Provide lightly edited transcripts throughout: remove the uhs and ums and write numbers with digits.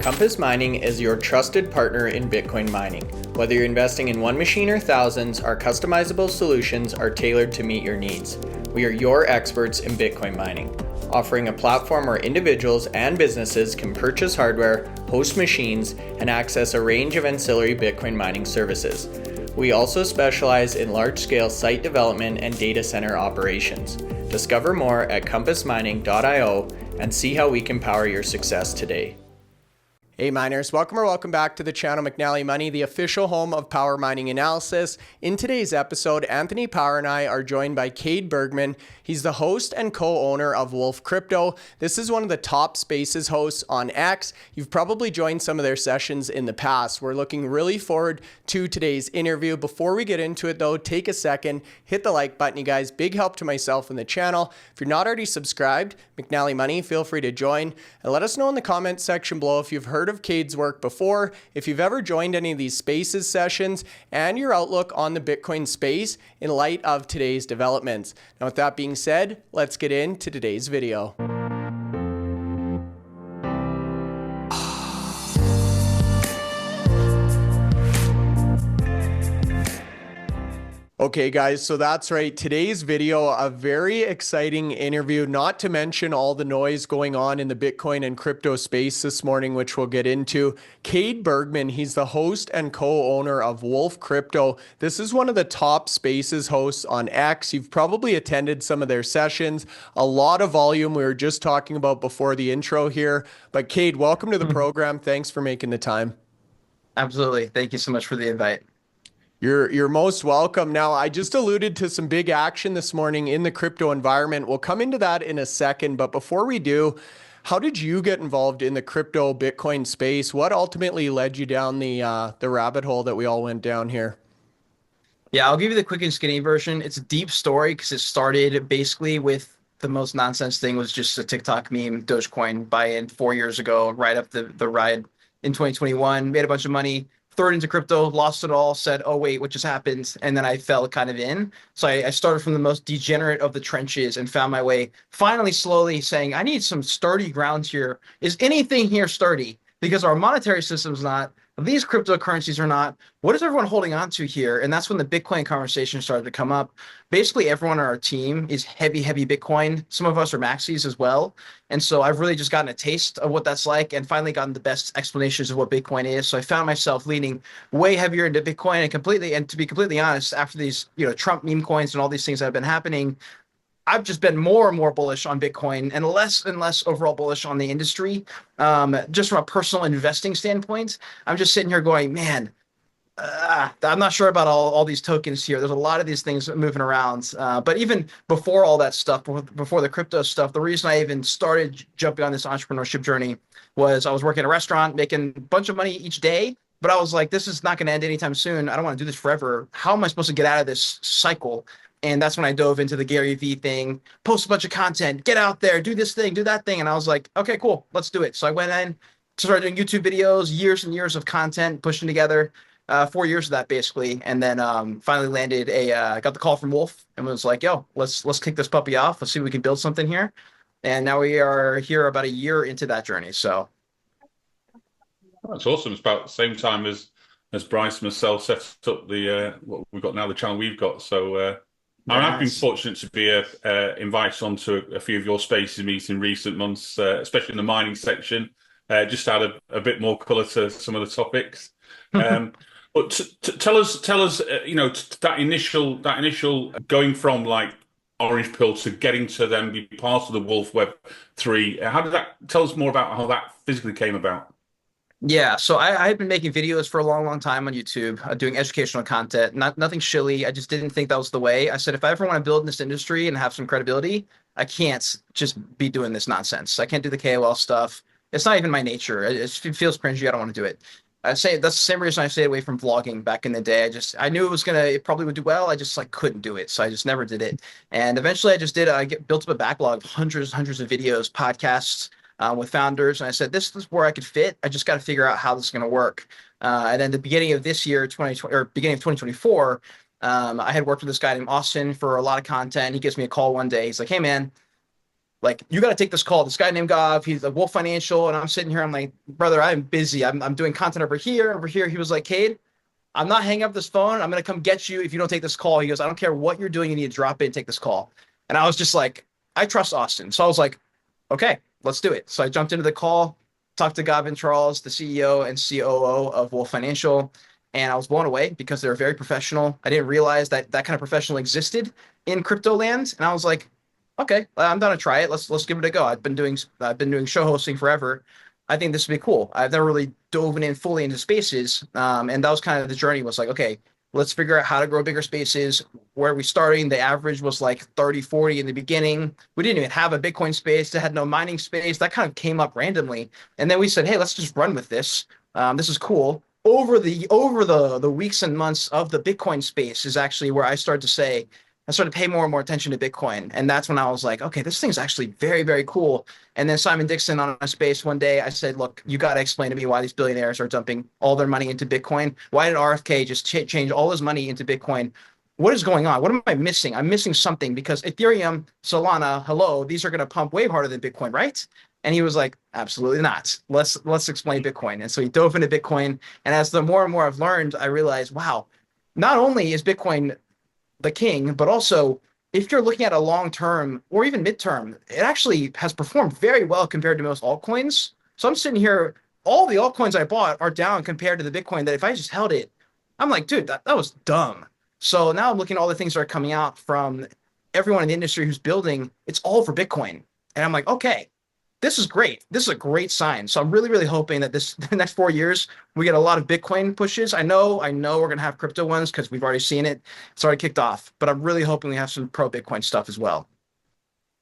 Compass Mining is your trusted partner in Bitcoin mining. Whether you're investing in one machine or thousands, our customizable solutions are tailored to meet your needs. We are your experts in Bitcoin mining, offering a platform where individuals and businesses can purchase hardware, host machines, and access a range of ancillary Bitcoin mining services. We also specialize in large-scale site development and data center operations. Discover more at compassmining.io and see how we can power your success today. Hey miners, welcome back to the channel McNallie Money, the official home of power mining analysis. In today's episode, Anthony Power and I are joined by Cade Bergmann. He's the host and co-owner of Wolf Crypto. This is one of the top spaces hosts on X. You've probably joined some of their sessions in the past. We're looking really forward to today's interview. Before we get into it though, take a second, hit the like button, you guys. Big help to myself and the channel. If you're not already subscribed, McNallie Money, feel free to join. And let us know in the comments section below if you've heard of Cade's work before, if you've ever joined any of these spaces sessions, and your outlook on the Bitcoin space in light of today's developments. Now with that being said, let's get into today's video. Okay guys, so that's right. Today's video, a very exciting interview, not to mention all the noise going on in the Bitcoin and crypto space this morning, which we'll get into. Cade Bergmann, he's the host and co-owner of Wolf Crypto. This is one of the top spaces hosts on X. You've probably attended some of their sessions. A lot of volume we were just talking about before the intro here. But Cade, welcome to the program. Thanks for making the time. Absolutely. Thank you so much for the invite. You're most welcome. Now, I just alluded to some big action this morning in the crypto environment. We'll come into that in a second, but before we do, how did you get involved in the crypto Bitcoin space? What ultimately led you down the rabbit hole that we all went down here? Yeah, I'll give you the quick and skinny version. It's a deep story because it started basically with the most nonsense thing was just a TikTok meme, Dogecoin buy-in 4 years ago, right up the ride in 2021, made a bunch of money. Third into crypto, lost it all, said, oh, wait, what just happened? And then I fell kind of in. So I started from the most degenerate of the trenches and found my way finally slowly saying, I need some sturdy ground here. Is anything here sturdy? Because our monetary system's not. These cryptocurrencies are not. What is everyone holding on to here? And that's when the Bitcoin conversation started to come up. Basically, everyone on our team is heavy Bitcoin. Some of us are maxis as well. And so I've really just gotten a taste of what that's like and finally gotten the best explanations of what Bitcoin is. So I found myself leaning way heavier into Bitcoin and to be completely honest, after these, Trump meme coins and all these things that have been happening, I've just been more and more bullish on Bitcoin and less overall bullish on the industry. Just from a personal investing standpoint, I'm just sitting here going, man, I'm not sure about all these tokens here. There's a lot of these things moving around. But even before all that stuff, before the crypto stuff, the reason I even started jumping on this entrepreneurship journey was I was working at a restaurant, making a bunch of money each day. But I was like, this is not going to end anytime soon. I don't want to do this forever. How am I supposed to get out of this cycle? And that's when I dove into the Gary Vee thing, post a bunch of content, get out there, do this thing, do that thing. And I was like, okay, cool, let's do it. So I went in, started doing YouTube videos, years and years of content, pushing together, 4 years of that basically. And then finally landed got the call from Wolf and was like, yo, let's kick this puppy off. Let's see if we can build something here. And now we are here about a year into that journey. So. That's awesome. It's about the same time as Bryce and myself set up the what we've got now, the channel we've got. So I've been fortunate to be invited onto a few of your spaces meets in recent months, especially in the mining section. Just to add a bit more colour to some of the topics. But tell us, that initial going from like orange pill to getting to then be part of the Wolf Web 3. How did that? Tell us more about how that physically came about. Yeah, so I had been making videos for a long time on YouTube, doing educational content, nothing shilly. I just didn't think that was the way. I said, if I ever want to build in this industry and have some credibility, I can't just be doing this nonsense. I can't do the KOL stuff. It's not even my nature. It feels cringy. I don't want to do it. I say that's the same reason I stayed away from vlogging back in the day. I knew it probably would do well. I just couldn't do it. So I just never did it. And eventually I just did, built up a backlog of hundreds of videos, podcasts, with founders, and I said, this is where I could fit. I just got to figure out how this is going to work. And then the beginning of this year, beginning of 2024, I had worked with this guy named Austin for a lot of content. He gives me a call one day. He's like, hey, man, like, you got to take this call. This guy named Gav, he's a Wolf Financial. And I'm sitting here, I'm like, brother, I'm busy. I'm doing content over here, over here. He was like, Cade, I'm not hanging up this phone. I'm going to come get you if you don't take this call. He goes, I don't care what you're doing. You need to drop it and take this call. And I was just like, I trust Austin. So I was like, okay, let's do it. So I jumped into the call, talked to Gavin Charles, the CEO and COO of Wolf Financial. And I was blown away because they're very professional. I didn't realize that that kind of professional existed in crypto land. And I was like, okay, I'm down to try it. Let's give it a go. I've been doing show hosting forever. I think this would be cool. I've never really dove in fully into spaces. And that was kind of the journey, was like, okay, let's figure out how to grow bigger spaces. Where are we starting? The average was like 30, 40 in the beginning. We didn't even have a Bitcoin space. They had no mining space. That kind of came up randomly. And then we said, hey, let's just run with this. This is cool. Over the weeks and months of the Bitcoin space is actually where I started to pay more and more attention to Bitcoin. And that's when I was like, okay, this thing's actually very, very cool. And then Simon Dixon on a space one day, I said, look, you got to explain to me why these billionaires are dumping all their money into Bitcoin. Why did RFK just change all his money into Bitcoin? What is going on? What am I missing? I'm missing something, because Ethereum, Solana, hello, these are going to pump way harder than Bitcoin, right? And he was like, absolutely not. Let's explain Bitcoin. And so he dove into Bitcoin. And as the more and more I've learned, I realized, wow, not only is Bitcoin the king, but also if you're looking at a long term or even midterm, it actually has performed very well compared to most altcoins. So I'm sitting here, all the altcoins I bought are down compared to the Bitcoin that if I just held it, I'm like, dude, that was dumb. So now I'm looking at all the things that are coming out from everyone in the industry who's building, it's all for Bitcoin. And I'm like, okay, this is great. This is a great sign. So I'm really, really hoping that the next 4 years, we get a lot of Bitcoin pushes. I know we're going to have crypto ones because we've already seen it. It's already kicked off, but I'm really hoping we have some pro Bitcoin stuff as well.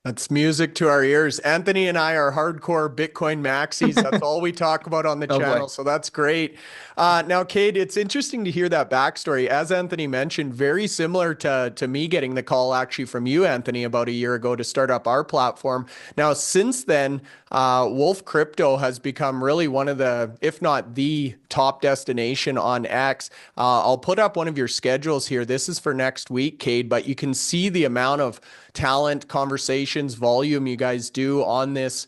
That's music to our ears. Anthony and I are hardcore Bitcoin maxis. That's all we talk about on the channel. Boy. So that's great. Now, Cade, it's interesting to hear that backstory. As Anthony mentioned, very similar to me getting the call actually from you, Anthony, about a year ago to start up our platform. Now, since then, Wolf Crypto has become really one of the, if not the top destination on X. I'll put up one of your schedules here. This is for next week, Cade, but you can see the amount of talent, conversations, volume you guys do on this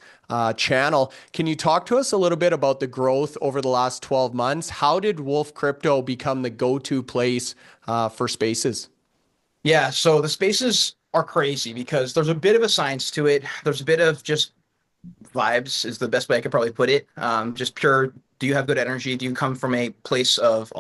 channel. Can you talk to us a little bit about the growth over the last 12 months? How did Wolf Crypto become the go-to place for spaces? Yeah, so the spaces are crazy because there's a bit of a science to it. There's a bit of just vibes is the best way I could probably put it. Just pure, do you have good energy? Do you come from a place of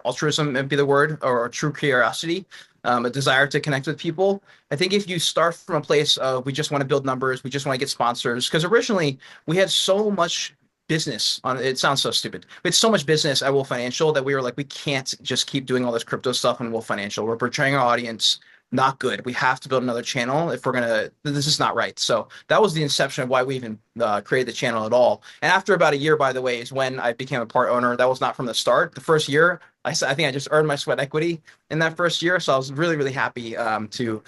altruism, would be the word, or true curiosity? A desire to connect with people. I think if you start from a place of we just want to build numbers, we just want to get sponsors, because originally we had so much business on it. Sounds so stupid. We had so much business at Wolf Financial that we were like, we can't just keep doing all this crypto stuff in Wolf Financial. We're portraying our audience not good. We have to build another channel if we're gonna. This is not right. So that was the inception of why we even created the channel at all. And after about a year, by the way, is when I became a part owner. That was not from the start. The first year, I think I just earned my sweat equity in that first year. So I was really, really happy to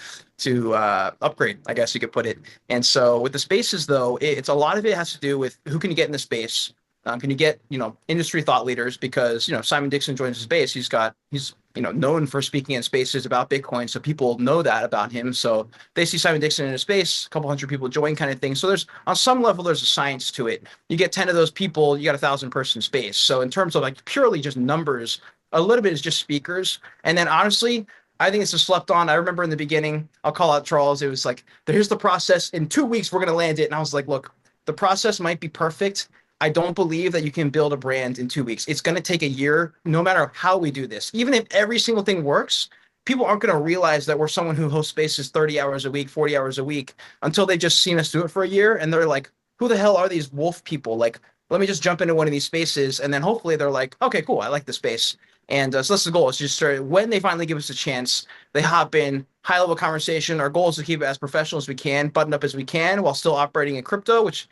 upgrade, I guess you could put it. And so with the spaces, though, it's a lot of it has to do with who can you get in the space. Can you get industry thought leaders? Because Simon Dixon joins the space. He's known for speaking in spaces about Bitcoin, so people know that about him. So they see Simon Dixon in a space, a couple hundred people join, kind of thing. So there's on some level there's a science to it. You get 10 of those people, you got 1,000-person space. So in terms of like purely just numbers, a little bit is just speakers, and then honestly, I think it's just slept on. I remember in the beginning, I'll call out Charles. It was like, here's the process. In 2 weeks, we're gonna land it, and I was like, look, the process might be perfect. I don't believe that you can build a brand in 2 weeks. It's going to take a year, no matter how we do this. Even if every single thing works, people aren't going to realize that we're someone who hosts spaces 30 hours a week, 40 hours a week, until they've just seen us do it for a year. And they're like, who the hell are these Wolf people? Like, let me just jump into one of these spaces. And then hopefully they're like, okay, cool, I like the space. And so that's the goal. It's just when they finally give us a chance, they hop in, high-level conversation. Our goal is to keep it as professional as we can, buttoned up as we can, while still operating in crypto, which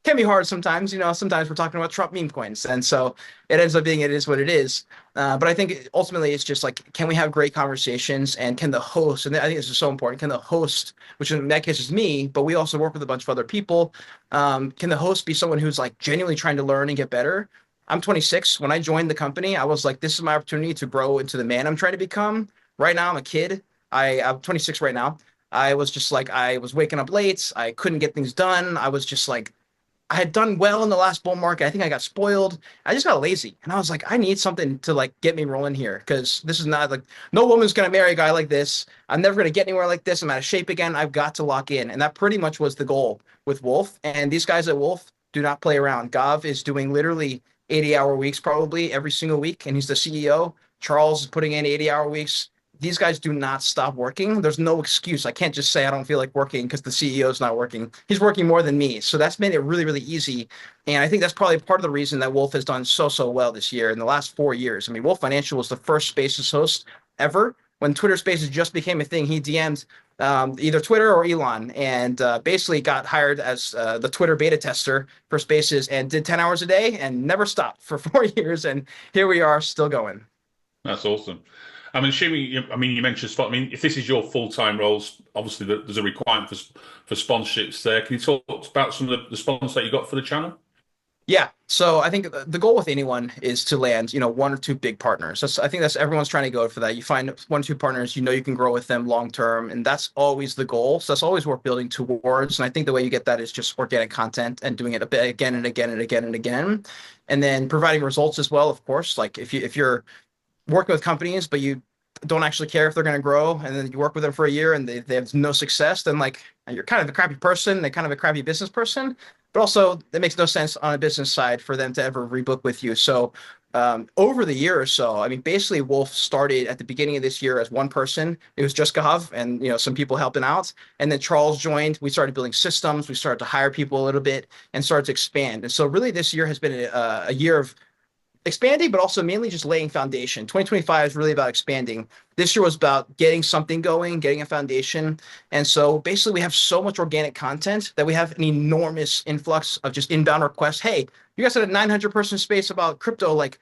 can be hard sometimes. Sometimes we're talking about Trump meme coins. And so it ends up being, it is what it is. But I think ultimately it's just like, can we have great conversations, and can the host, and I think this is so important, can the host, which in that case is me, but we also work with a bunch of other people. Can the host be someone who's like genuinely trying to learn and get better? I'm 26. When I joined the company, I was like, this is my opportunity to grow into the man I'm trying to become. Right now, I'm a kid. I'm 26 right now. I was just like, I was waking up late. I couldn't get things done. I was just like, I had done well in the last bull market. I think I got spoiled. I just got lazy. And I was like, I need something to like get me rolling here because this is not like, no woman's going to marry a guy like this. I'm never going to get anywhere like this. I'm out of shape again. I've got to lock in. And that pretty much was the goal with Wolf. And these guys at Wolf do not play around. Gav is doing literally 80-hour weeks probably every single week. And he's the CEO. Charles is putting in 80-hour weeks. These guys do not stop working. There's no excuse. I can't just say I don't feel like working because the CEO is not working. He's working more than me. So that's made it really, really easy. And I think that's probably part of the reason that Wolf has done so well this year in the last 4 years. I mean, Wolf Financial was the first Spaces host ever. When Twitter Spaces just became a thing, he DM'd either Twitter or Elon and basically got hired as the Twitter beta tester for Spaces and did 10 hours a day and never stopped for 4 years. And here we are still going. That's awesome. I'm assuming, you mentioned spot. I mean, if this is your full-time roles, obviously there's a requirement for sponsorships there. Can you talk about some of the sponsors that you got for the channel? Yeah. So I think the goal with anyone is to land, 1 or 2 big partners. I think that's everyone's trying to go for that. You find 1 or 2 partners, you can grow with them long term, and that's always the goal. So that's always worth building towards. And I think the way you get that is just organic content and doing it again and again and again and again, and then providing results as well. Of course, like if you're working with companies, but you don't actually care if they're going to grow, and then you work with them for a year and they have no success, then like you're kind of a crappy person, they're kind of a crappy business person. But also, it makes no sense on a business side for them to ever rebook with you. So over the year or so, I mean, basically, Wolf started at the beginning of this year as 1 person. It was just Gav and some people helping out, and then Charles joined. We started building systems. We started to hire people a little bit and started to expand. And so, really, this year has been a year of expanding, but also mainly just laying foundation. 2025 is really about expanding. This year was about getting something going, getting a foundation. And so basically we have so much organic content that we have an enormous influx of just inbound requests. Hey, you guys had a 900 person space about crypto. Like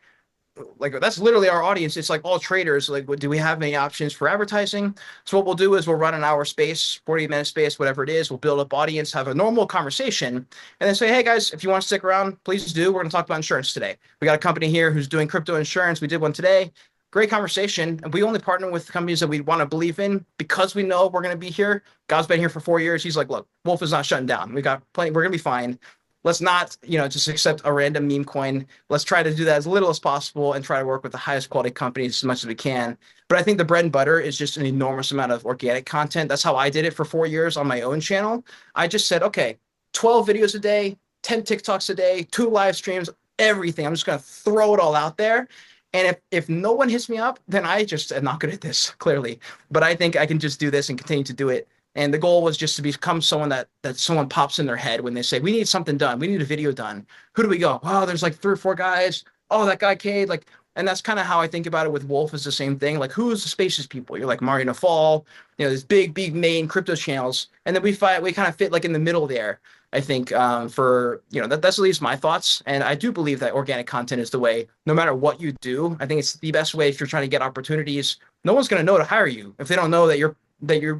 that's literally our audience. It's like all traders. Like, do we have any options for advertising? So what we'll do is we'll run an hour space, 40-minute space, whatever it is. We'll build up audience, have a normal conversation, and then say, hey guys, if you want to stick around, please do. We're going to talk about insurance today. We got a company here who's doing crypto insurance. We did one today. Great conversation. And we only partner with companies that we want to believe in because we know we're going to be here. God's been here for 4 years. He's like, look, Wolf is not shutting down. We got plenty. We're going to be fine. Let's not, just accept a random meme coin. Let's try to do that as little as possible and try to work with the highest quality companies as much as we can. But I think the bread and butter is just an enormous amount of organic content. That's how I did it for 4 years on my own channel. I just said, okay, 12 videos a day, 10 TikToks a day, 2 live streams, everything. I'm just going to throw it all out there. And if no one hits me up, then I just am not good at this, clearly. But I think I can just do this and continue to do it. And the goal was just to become someone that someone pops in their head when they say, we need something done. We need a video done. Who do we go? Oh, there's like 3 or 4 guys. Oh, that guy, Cade. Like, and that's kind of how I think about it with Wolf is the same thing. Like, who's the Spaces people? You're like Mario Nafal, these big main crypto channels. And then we kind of fit like in the middle there, I think, for, that's at least my thoughts. And I do believe that organic content is the way, no matter what you do. I think it's the best way if you're trying to get opportunities. No one's going to know to hire you if they don't know that you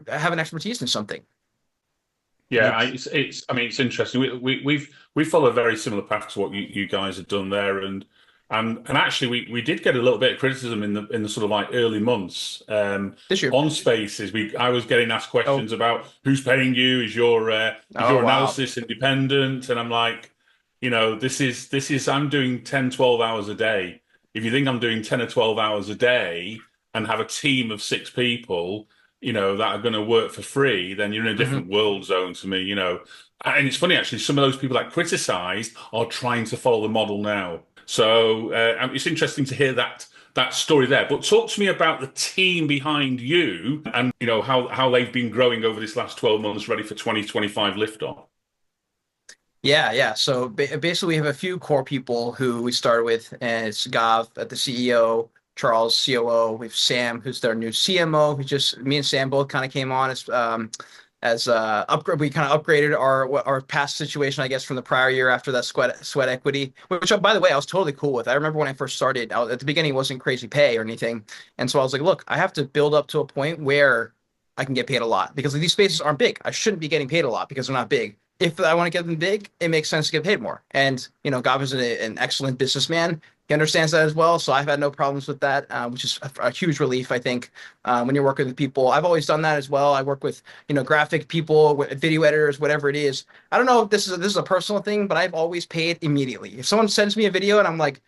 have an expertise in something. Yeah, it's interesting. We follow a very similar path to what you guys have done there, and actually we did get a little bit of criticism in the sort of like early months This year on Spaces. I was getting asked questions about who's paying you, is your analysis independent, and I'm like, this is I'm doing 10, 12 hours a day. If you think I'm doing 10 or 12 hours a day and have a team of 6 people, that are going to work for free, then you're in a different world zone to me, And it's funny, actually, some of those people that criticized are trying to follow the model now. So it's interesting to hear that story there. But talk to me about the team behind you and, how they've been growing over this last 12 months, ready for 2025 liftoff. Yeah. So basically, we have a few core people who we started with, and it's Gav at the CEO, Charles, COO. We have Sam, who's their new CMO. Me and Sam both kind of came on as upgrade. We kind of upgraded our past situation, I guess, from the prior year after that sweat equity, which by the way, I was totally cool with. I remember when I first started, at the beginning, it wasn't crazy pay or anything. And so I was like, look, I have to build up to a point where I can get paid a lot because these spaces aren't big. I shouldn't be getting paid a lot because they're not big. if I want to get them big, it makes sense to get paid more. And, Gav is an excellent businessman. He understands that as well. So I've had no problems with that, which is a huge relief, I think, when you're working with people. I've always done that as well. I work with, graphic people, video editors, whatever it is. I don't know if this is a personal thing, but I've always paid immediately. If someone sends me a video and I'm like,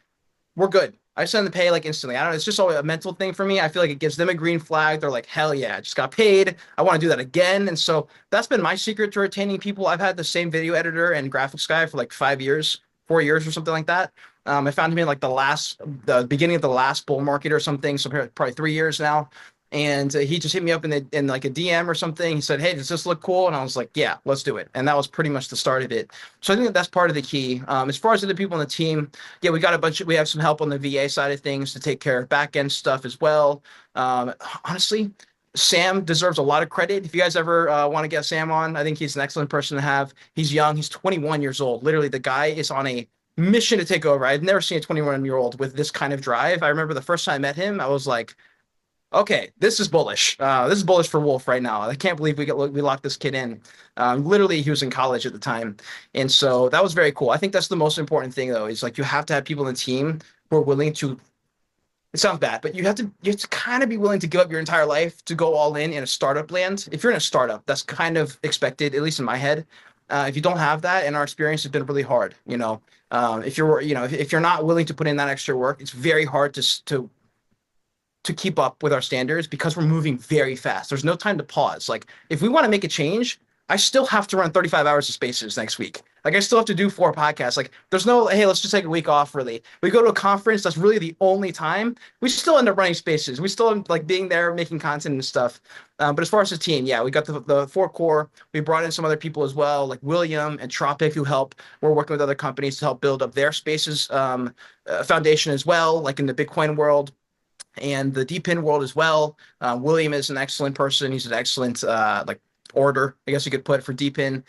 we're good, I send the pay like instantly. I don't know. It's just always a mental thing for me. I feel like it gives them a green flag. They're like, hell yeah, I just got paid. I want to do that again. And so that's been my secret to retaining people. I've had the same video editor and graphics guy for like 5 years, 4 years or something like that. I found him in like the beginning of the last bull market or something. So probably 3 years now. And he just hit me up in like a DM or something. He said, "Hey, does this look cool?" And I was like, "Yeah, let's do it." And that was pretty much the start of it. So I think that's part of the key. As far as other people on the team, yeah, we have some help on the VA side of things to take care of back end stuff as well. Honestly, Sam deserves a lot of credit. If you guys ever want to get Sam on, I think he's an excellent person to have. He's young. He's 21 years old. Literally, the guy is on a mission to take over. I've never seen a 21-year-old with this kind of drive. I remember the first time I met him, I was like, okay, this is bullish. This is bullish for Wolf right now. I can't believe we locked this kid in. Literally, he was in college at the time, and so that was very cool. I think that's the most important thing, though, is like you have to have people in the team who are willing to. It sounds bad, but you have to kind of be willing to give up your entire life to go all in a startup land. If you're in a startup, that's kind of expected, at least in my head. If you don't have that, and our experience has been really hard, if you're not willing to put in that extra work, it's very hard to keep up with our standards because we're moving very fast. There's no time to pause. Like if we want to make a change, I still have to run 35 hours of Spaces next week. Like I still have to do 4 podcasts. Like there's no, hey, let's just take a week off really. We go to a conference, that's really the only time. We still end up running Spaces. We still end like being there, making content and stuff. But as far as the team, yeah, we got the 4 core. We brought in some other people as well, like William and Tropic who help. We're working with other companies to help build up their Spaces foundation as well, like in the Bitcoin world and the DeepIn world as well. William is an excellent person. He's an excellent like orator, I guess you could put, for DeepIn,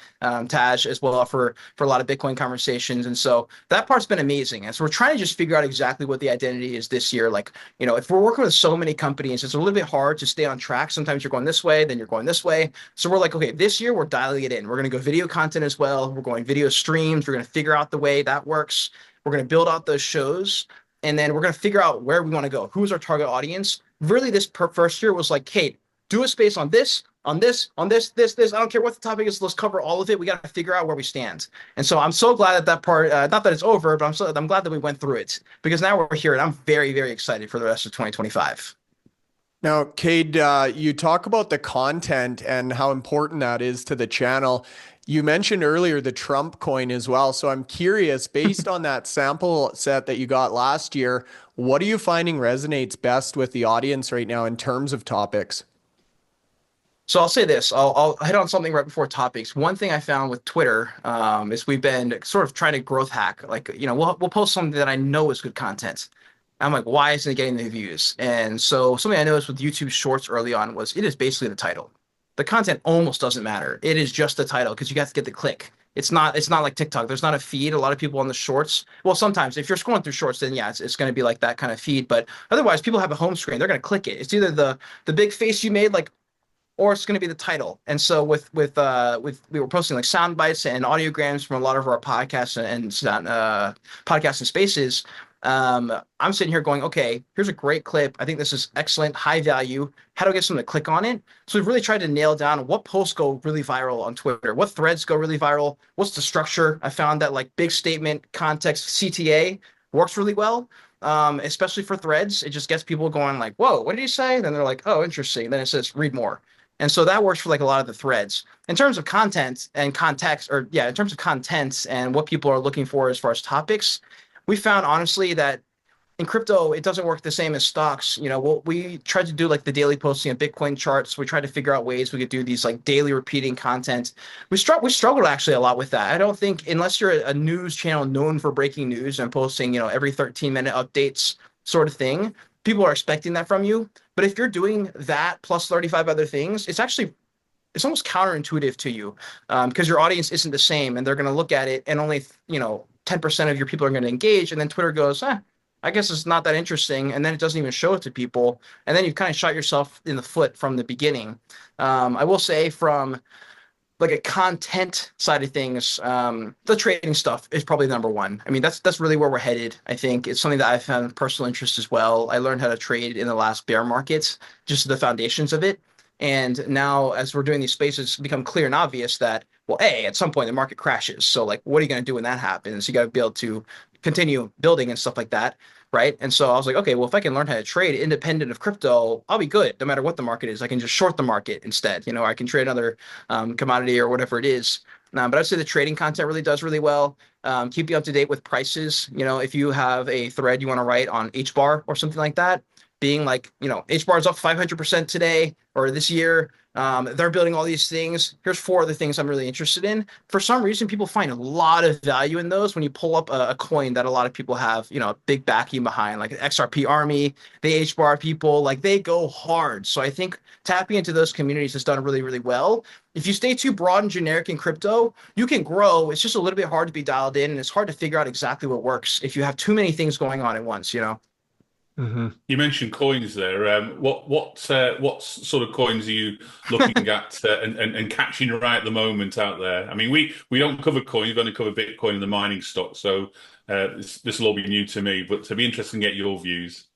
Taj as well for a lot of Bitcoin conversations. And so that part's been amazing. And so we're trying to just figure out exactly what the identity is this year. Like, if we're working with so many companies, it's a little bit hard to stay on track. Sometimes you're going this way, then you're going this way. So we're like, okay, this year we're dialing it in. We're going to go video content as well. We're going video streams. We're going to figure out the way that works. We're going to build out those shows. And then we're going to figure out where we want to go. Who's our target audience? Really, this first year was like, Cade, do a space on this. I don't care what the topic is. Let's cover all of it. We got to figure out where we stand. And so I'm so glad that part, not that it's over, but I'm glad that we went through it because now we're here and I'm very, very excited for the rest of 2025. Now, Cade, you talk about the content and how important that is to the channel. You mentioned earlier the Trump coin as well. So I'm curious, based on that sample set that you got last year, what are you finding resonates best with the audience right now in terms of topics? So I'll say this, I'll hit on something right before topics. One thing I found with Twitter is we've been sort of trying to growth hack. Like, we'll post something that I know is good content. I'm like, why isn't it getting the views? And so something I noticed with YouTube Shorts early on was it is basically the title. The content almost doesn't matter. It is just the title because you have to get the click. It's not like TikTok. There's not a feed. A lot of people on the shorts. Well, sometimes if you're scrolling through shorts, then yeah, it's going to be like that kind of feed. But otherwise, people have a home screen. They're going to click it. It's either the big face you made, like, or it's going to be the title. And so with we were posting like sound bites and audiograms from a lot of our podcasts and podcasts and spaces. I'm sitting here going, okay, here's a great clip. I think this is excellent, high value. How do I get someone to click on it? So we've really tried to nail down what posts go really viral on Twitter, what threads go really viral, what's the structure. I found that like big statement, context, CTA works really well, especially for threads. It just gets people going like, whoa, what did he say? Then they're like, oh, interesting. Then it says read more. And so that works for like a lot of the threads. In terms of content and context, in terms of content and what people are looking for as far as topics, we found honestly that in crypto, it doesn't work the same as stocks. We tried to do like the daily posting of Bitcoin charts. We tried to figure out ways we could do these like daily repeating content. We struggled actually a lot with that. I don't think unless you're a news channel known for breaking news and posting, every 13-minute updates sort of thing, people are expecting that from you. But if you're doing that plus 35 other things, it's almost counterintuitive to you because your audience isn't the same and they're going to look at it and only, 10% of your people are going to engage. And then Twitter goes, I guess it's not that interesting. And then it doesn't even show it to people. And then you've kind of shot yourself in the foot from the beginning. I will say from like a content side of things, the trading stuff is probably number one. I mean, that's really where we're headed. I think it's something that I've found personal interest as well. I learned how to trade in the last bear markets, just the foundations of it. And now, as we're doing these spaces, it's become clear and obvious that, well, at some point the market crashes. So, like, what are you going to do when that happens? You got to be able to continue building and stuff like that, right? And so I was like, okay, well, if I can learn how to trade independent of crypto, I'll be good no matter what the market is. I can just short the market instead. I can trade another commodity or whatever it is. But I'd say the trading content really does really well. Keep you up to date with prices. If you have a thread you want to write on HBAR or something like that, being like, HBAR is up 500% today or this year. They're building all these things. Here's 4 other things I'm really interested in. For some reason, people find a lot of value in those when you pull up a coin that a lot of people have, a big backing behind, like XRP Army, the HBAR people, like they go hard. So I think tapping into those communities has done really, really well. If you stay too broad and generic in crypto, you can grow. It's just a little bit hard to be dialed in, and it's hard to figure out exactly what works if you have too many things going on at once, You mentioned coins there. What sort of coins are you looking at and catching right at the moment out there? I mean, we don't cover coins; we've only cover Bitcoin and the mining stock. So this will all be new to me, but it'll be interesting to get your views.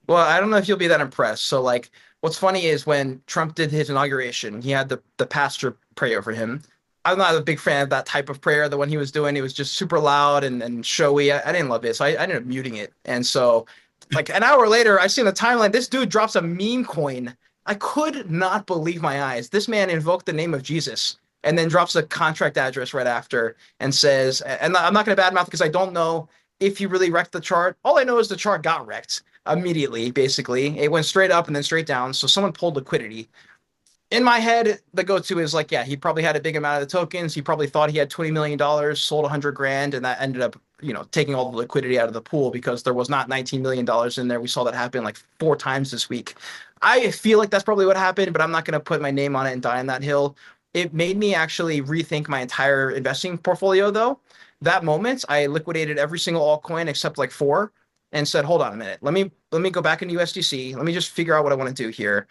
Well, I don't know if you'll be that impressed. So, like, what's funny is when Trump did his inauguration, he had the pastor pray over him. I'm not a big fan of that type of prayer. The one he was doing, it was just super loud and showy. I didn't love it, so I ended up muting it. And so, like an hour later, I see on the timeline, this dude drops a meme coin. I could not believe my eyes. This man invoked the name of Jesus and then drops a contract address right after and says, and I'm not going to badmouth because I don't know if he really wrecked the chart. All I know is the chart got wrecked immediately, basically. It went straight up and then straight down. So someone pulled liquidity. In my head, the go-to is like, yeah, he probably had a big amount of the tokens. He probably thought he had $20 million, sold 100 grand, and that ended up, taking all the liquidity out of the pool because there was not $19 million in there. We saw that happen like 4 times this week. I feel like that's probably what happened, but I'm not going to put my name on it and die on that hill. It made me actually rethink my entire investing portfolio, though. That moment, I liquidated every single altcoin except like 4 and said, hold on a minute. Let me go back into USDC. Let me just figure out what I want to do here.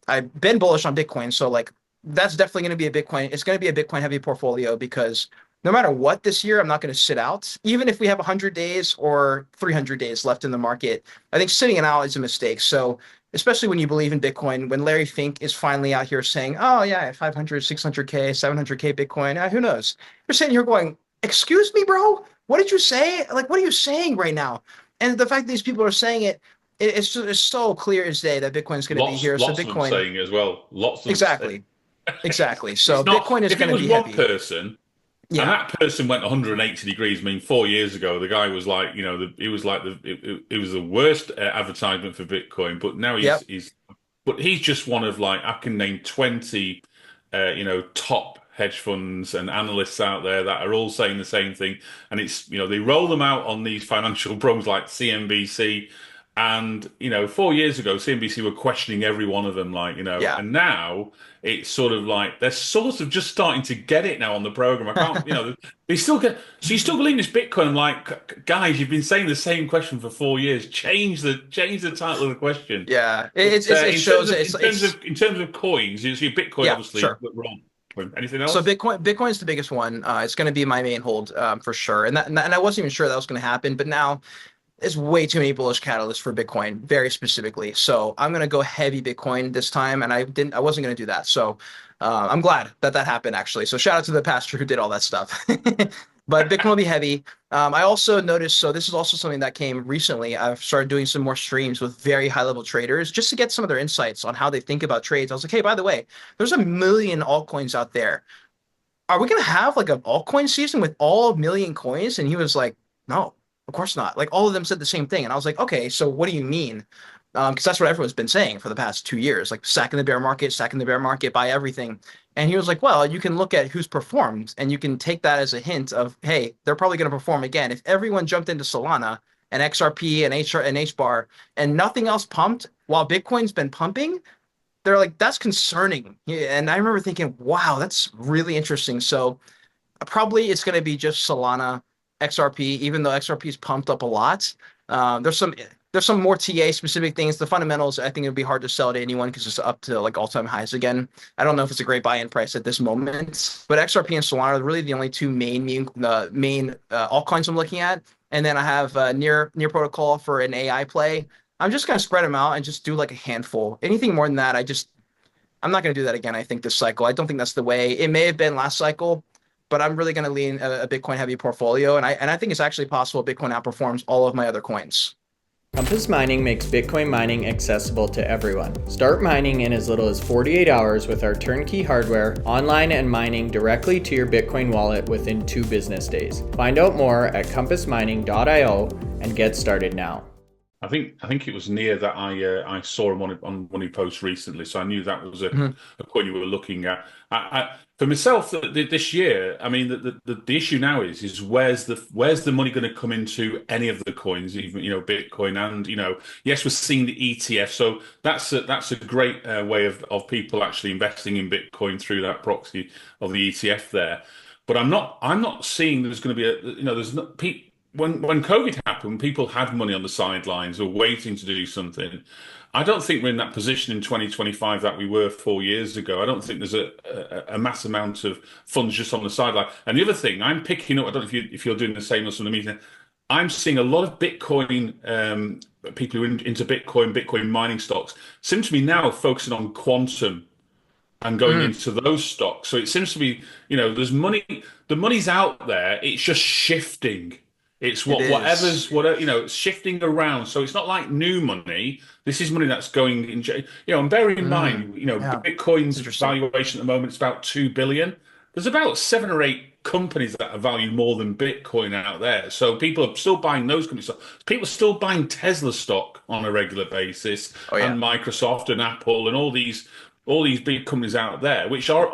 I've been bullish on Bitcoin, so like that's definitely going to be a Bitcoin. It's going to be a Bitcoin heavy portfolio because no matter what this year, I'm not going to sit out. Even if we have 100 days or 300 days left in the market, I think sitting it out is a mistake. So especially when you believe in Bitcoin, when Larry Fink is finally out here saying, oh yeah, 500, 600K, 700K Bitcoin, who knows? You're sitting here going, excuse me, bro? What did you say? Like, what are you saying right now? And the fact that these people are saying it, it's so clear as day that Bitcoin is going to be here. So Lots of them saying it as well. Lots of them exactly. So it's not, Bitcoin is going to be heavy. If it was one person, and that person went 180 degrees. I mean, 4 years ago, the guy was like, it was like it was the worst advertisement for Bitcoin. But now he's just one of like I can name 20, top hedge funds and analysts out there that are all saying the same thing. And it's they roll them out on these financial programs like CNBC. And 4 years ago, CNBC were questioning every one of them, and now it's sort of like they're sort of just starting to get it now on the program. I can't, they still get. So you still believe in this Bitcoin? I'm like, guys, you've been saying the same question for 4 years. Change the title of the question. Yeah, it shows. In terms of coins, you see Bitcoin obviously, sure. but wrong. Anything else? So Bitcoin's the biggest one. It's going to be my main hold for sure, and I wasn't even sure that was going to happen, but now. There's way too many bullish catalysts for Bitcoin, very specifically. So I'm going to go heavy Bitcoin this time, and I wasn't going to do that. So I'm glad that happened, actually. So shout out to the pastor who did all that stuff. But Bitcoin will be heavy. I also noticed, so this is also something that came recently. I've started doing some more streams with very high-level traders just to get some of their insights on how they think about trades. I was like, hey, by the way, there's 1 million altcoins out there. Are we going to have like an altcoin season with all 1 million coins? And he was like, no. Of course not. Like all of them said the same thing. And I was like, okay, so what do you mean? Because that's what everyone's been saying for the past 2 years, like stacking the bear market, buy everything. And he was like, well, you can look at who's performed and you can take that as a hint of, hey, they're probably going to perform again. If everyone jumped into Solana and XRP and HBAR and nothing else pumped while Bitcoin's been pumping, they're like, that's concerning. And I remember thinking, wow, that's really interesting. So probably it's going to be just Solana, XRP, even though XRP is pumped up a lot. There's some there's some more TA specific things. The fundamentals, I think it would be hard to sell to anyone because it's up to like all-time highs again. I don't know if it's a great buy-in price at this moment, but XRP and Solana are really the only two main altcoins I'm looking at. And then I have near protocol for an AI play. I'm just gonna spread them out and just do like a handful. Anything more than that, I'm not gonna do that again. I think this cycle. I don't think that's the way. It may have been last cycle, but I'm really gonna lean a Bitcoin heavy portfolio, and I think it's actually possible Bitcoin outperforms all of my other coins. Compass Mining makes Bitcoin mining accessible to everyone. Start mining in as little as 48 hours with our turnkey hardware, online and mining directly to your Bitcoin wallet within 2 business days. Find out more at compassmining.io and get started now. I think it was near that I saw him on one of your posts recently, so I knew that was a coin you were looking at. For myself, this year, I mean, the issue now is where's the money going to come into any of the coins, even Bitcoin, and yes, we're seeing the ETF, so that's a great way of people actually investing in Bitcoin through that proxy of the ETF there. But I'm not seeing there's going to be there's not people. When COVID happened, people had money on the sidelines or waiting to do something. I don't think we're in that position in 2025 that we were 4 years ago. I don't think there's a mass amount of funds just on the sideline. And the other thing I'm picking up, I don't know if you're doing the same or some of the meeting, I'm seeing a lot of Bitcoin, people who are into Bitcoin mining stocks, seem to be now focusing on quantum and going into those stocks. So it seems to be, there's money, the money's out there, it's just shifting. It's it's shifting around. So it's not like new money. This is money that's going in, and bearing in mind, Bitcoin's valuation at the moment is about 2 billion. There's about 7 or 8 companies that are valued more than Bitcoin out there. So people are still buying those companies. People are still buying Tesla stock on a regular basis, and Microsoft and Apple and all these big companies out there, which are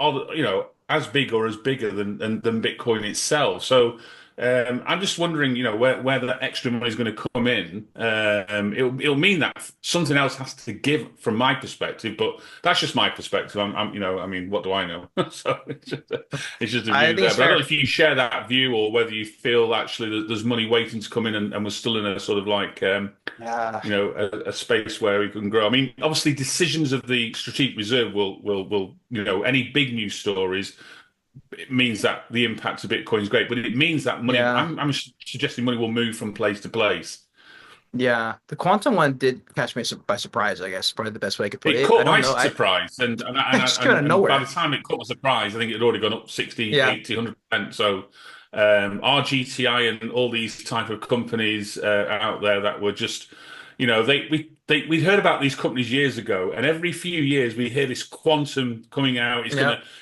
as big or as bigger than Bitcoin itself. So I'm just wondering, where that extra money is going to come in. It'll mean that something else has to give from my perspective, but that's just my perspective. I mean, what do I know? So it's just a view there. But I don't know if you share that view or whether you feel actually that there's money waiting to come in and we're still in a sort of like, a space where we can grow. I mean, obviously decisions of the strategic reserve will any big news stories. It means that the impact of Bitcoin is great, but it means that money. Yeah. I'm suggesting money will move from place to place. Yeah, the quantum one did catch me by surprise. I guess probably the best way I could put it. It caught my surprise, and just kind of nowhere. By the time it caught my surprise, I think it had already gone up 60, 80, 100%. So RGTI and all these type of companies out there that were just, we heard about these companies years ago, and every few years we hear this quantum coming out.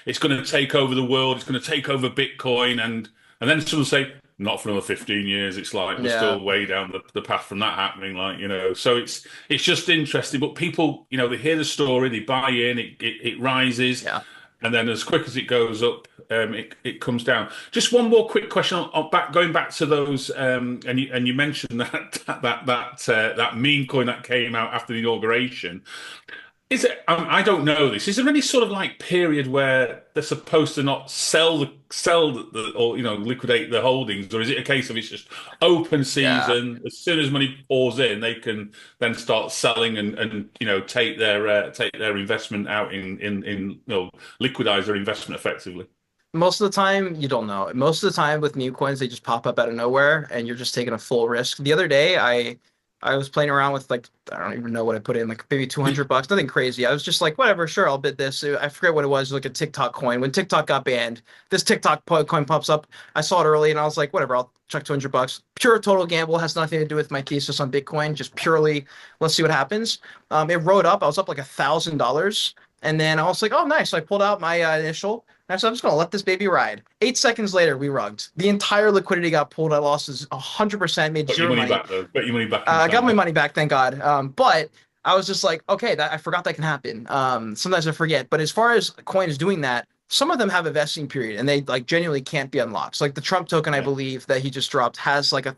It's gonna take over the world. It's gonna take over Bitcoin, and then someone say not for another 15 years. It's like we're still way down the path from that happening. So it's just interesting. But people, they hear the story, they buy in, it rises. Yeah. And then as quick as it goes up, it comes down. Just one more quick question on going back to those, and you mentioned that meme coin that came out after the inauguration. Is it? I don't know this. Is there any sort of like period where they're supposed to not sell or liquidate the holdings, or is it a case of it's just open season? Yeah. As soon as money pours in, they can then start selling and take their investment out in liquidize their investment effectively. Most of the time, you don't know. Most of the time with meme coins, they just pop up out of nowhere, and you're just taking a full risk. The other day, I was playing around with I don't even know what I put in, like maybe $200, nothing crazy. I was just like, whatever, sure, I'll bid this. I forget what it was, like a TikTok coin. When TikTok got banned, this TikTok coin pops up. I saw it early and I was like, whatever, I'll chuck $200. Pure total gamble, has nothing to do with my thesis on Bitcoin, just purely, let's see what happens. It rode up, I was up like $1,000. And then I was like, oh, nice. So I pulled out my initial. And I said, I'm just going to let this baby ride. 8 seconds later, we rugged. The entire liquidity got pulled. I lost 100%, made zero money. Got your money back. I got my money back, thank God. But I was just like, okay, I forgot that can happen. Sometimes I forget. But as far as coins doing that, some of them have a vesting period, and they genuinely can't be unlocked. So, like the Trump token, I believe, that he just dropped has like a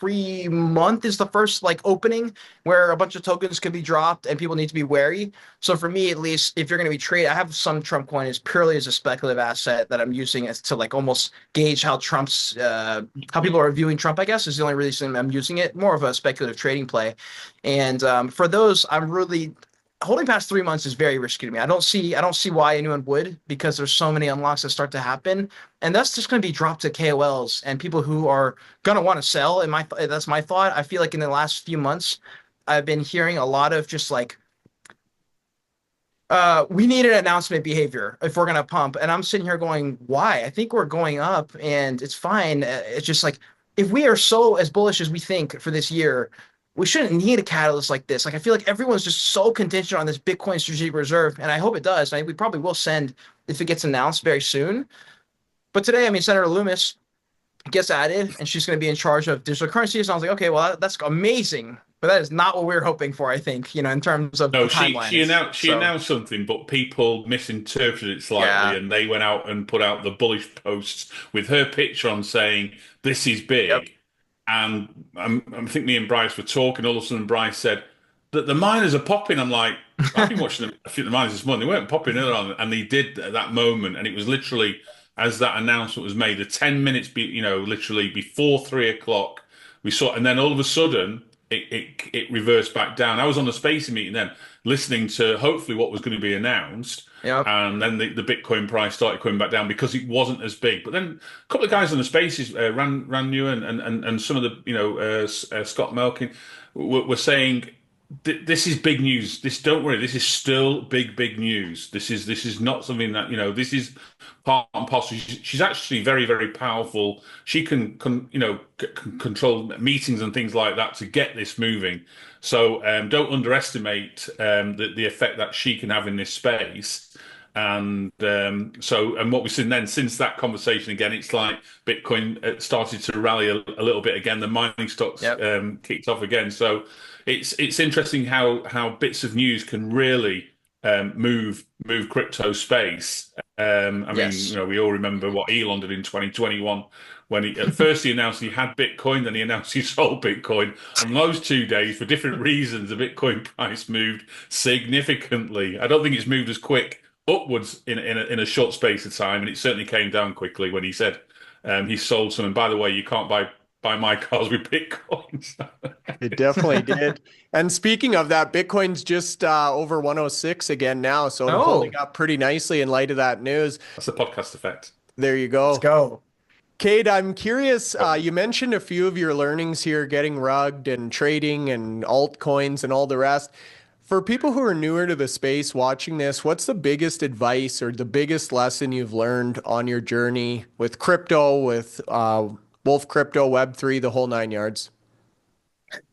month is the first like opening where a bunch of tokens could be dropped and people need to be wary. So for me, at least, if you're going to be trading, I have some Trump coin is purely as a speculative asset that I'm using as to like almost gauge how how people are viewing Trump, I guess, is the only reason I'm using it. More of a speculative trading play. And for those, I'm really holding past 3 months is very risky to me. I don't see why anyone would, because there's so many unlocks that start to happen, and that's just going to be dropped to KOLs and people who are going to want to sell. And that's my thought. I feel like in the last few months, I've been hearing a lot of just like, we need an announcement behavior if we're going to pump. And I'm sitting here going, why? I think we're going up and it's fine. It's just like, if we are so as bullish as we think for this year, we shouldn't need a catalyst like this. Like, I feel like everyone's just so contingent on this Bitcoin strategic reserve, and I hope it does. We probably will send if it gets announced very soon. But today, I mean, Senator Loomis gets added, and she's going to be in charge of digital currencies. And I was like, okay, well, that's amazing. But that is not what we were hoping for, I think, in terms of No, the timeline. she announced something, but people misinterpreted it slightly, and they went out and put out the bullish posts with her picture on saying, this is big. Yep. And I think me and Bryce were talking. All of a sudden, Bryce said that the miners are popping. I'm like, I've been watching a few of the miners this morning. They weren't popping earlier on, and they did at that moment. And it was literally as that announcement was made, the 10 minutes, literally before 3 o'clock, we saw, and then all of a sudden it reversed back down. I was on the Spacey meeting then, listening to hopefully what was going to be announced. Yep. And then the Bitcoin price started coming back down because it wasn't as big. But then a couple of guys on the Spaces, Ran New and some of the Scott Melkin were saying this is big news. Don't worry, this is still big news. This is not something that this is part and parcel. She's actually very, very powerful. She can control meetings and things like that to get this moving. So don't underestimate the effect that she can have in this space. And what we've seen then since that conversation again, it's like Bitcoin started to rally a little bit again. The mining stocks kicked off again. So it's interesting how bits of news can really move crypto space. Mean, we all remember what Elon did in 2021 when at first he announced he had Bitcoin, then he announced he sold Bitcoin. On those 2 days, for different reasons, the Bitcoin price moved significantly. I don't think it's moved as quick upwards in a short space of time, and it certainly came down quickly when he said he sold some. And by the way, you can't buy my cars with Bitcoins. It definitely did. And speaking of that, Bitcoin's just over 106 again now, so holding up pretty nicely in light of that news. That's the podcast effect. There you go. Let's go. Cade, I'm curious, you mentioned a few of your learnings here, getting rugged and trading and altcoins and all the rest. For people who are newer to the space watching this, what's the biggest advice or the biggest lesson you've learned on your journey with crypto, with Wolf Crypto, Web3, the whole 9 yards?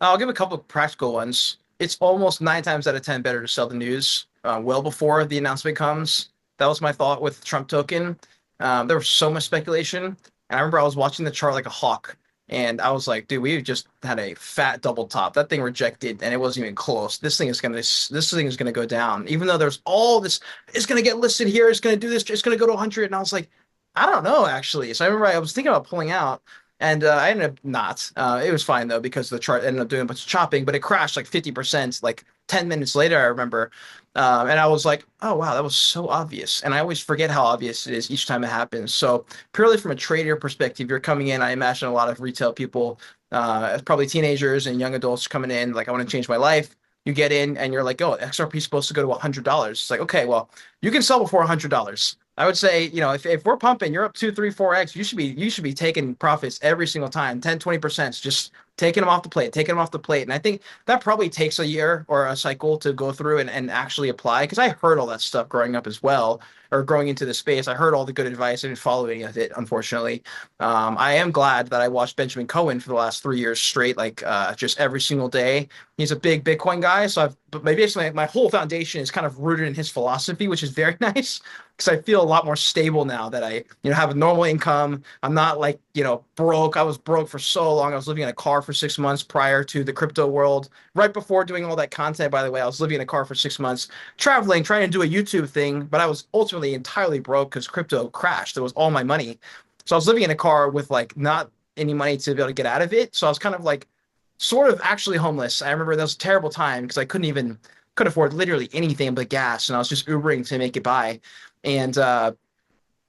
I'll give a couple of practical ones. It's almost 9 times out of 10 better to sell the news well before the announcement comes. That was my thought with Trump token. There was so much speculation. And I remember I was watching the chart like a hawk. And I was like, dude, we just had a fat double top. That thing rejected, and it wasn't even close. This thing is gonna go down. Even though there's all this, it's gonna get listed here. It's gonna do this. It's gonna go to 100. And I was like, I don't know actually. So I remember I was thinking about pulling out, and I ended up not. It was fine though because the chart ended up doing a bunch of chopping, but it crashed like 50%. Like 10 minutes later, I remember. And I was like, oh, wow, that was so obvious. And I always forget how obvious it is each time it happens. So purely from a trader perspective, you're coming in, I imagine a lot of retail people, probably teenagers and young adults coming in, like, I want to change my life. You get in and you're like, oh, XRP is supposed to go to $100. It's like, okay, well, you can sell before $100. I would say, if we're pumping, you're up 2, 3, 4x, you should be taking profits every single time, 10, 20%, just taking them off the plate. And I think that probably takes a year or a cycle to go through and actually apply. Because I heard all that stuff growing up as well, or growing into the space. I heard all the good advice. I didn't follow any of it, unfortunately. I am glad that I watched Benjamin Cohen for the last 3 years straight, just every single day. He's a big Bitcoin guy. So basically my whole foundation is kind of rooted in his philosophy, which is very nice. Because I feel a lot more stable now that I, have a normal income. I'm not broke. I was broke for so long. I was living in a car for 6 months prior to the crypto world. Right before doing all that content, by the way, I was living in a car for 6 months, traveling, trying to do a YouTube thing, but I was ultimately entirely broke because crypto crashed. It was all my money. So I was living in a car with not any money to be able to get out of it. So I was kind of like sort of actually homeless. I remember that was a terrible time because I couldn't afford literally anything but gas, and I was just Ubering to make it by. And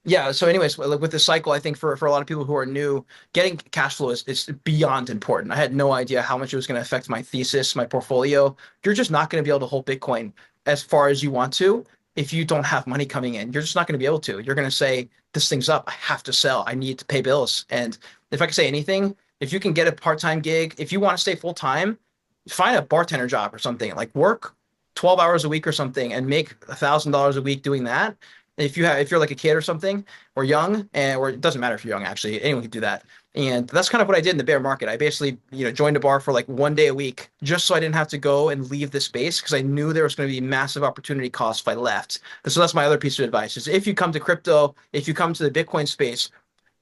yeah, so anyways, with the cycle, I think for a lot of people who are new, getting cash flow is beyond important. I had no idea how much it was going to affect my thesis, my portfolio. You're just not going to be able to hold Bitcoin as far as you want to if you don't have money coming in. You're just not going to be able to. You're going to say, this thing's up. I have to sell. I need to pay bills. And if I could say anything, if you can get a part-time gig, if you want to stay full-time, find a bartender job or something. Like work 12 hours a week or something and make $1,000 a week doing that. If you're like a kid or something or young, or it doesn't matter if you're young, actually, anyone can do that. And that's kind of what I did in the bear market. I basically, joined a bar for like 1 day a week just so I didn't have to go and leave the space because I knew there was going to be massive opportunity cost if I left. So that's my other piece of advice is if you come to crypto, if you come to the Bitcoin space,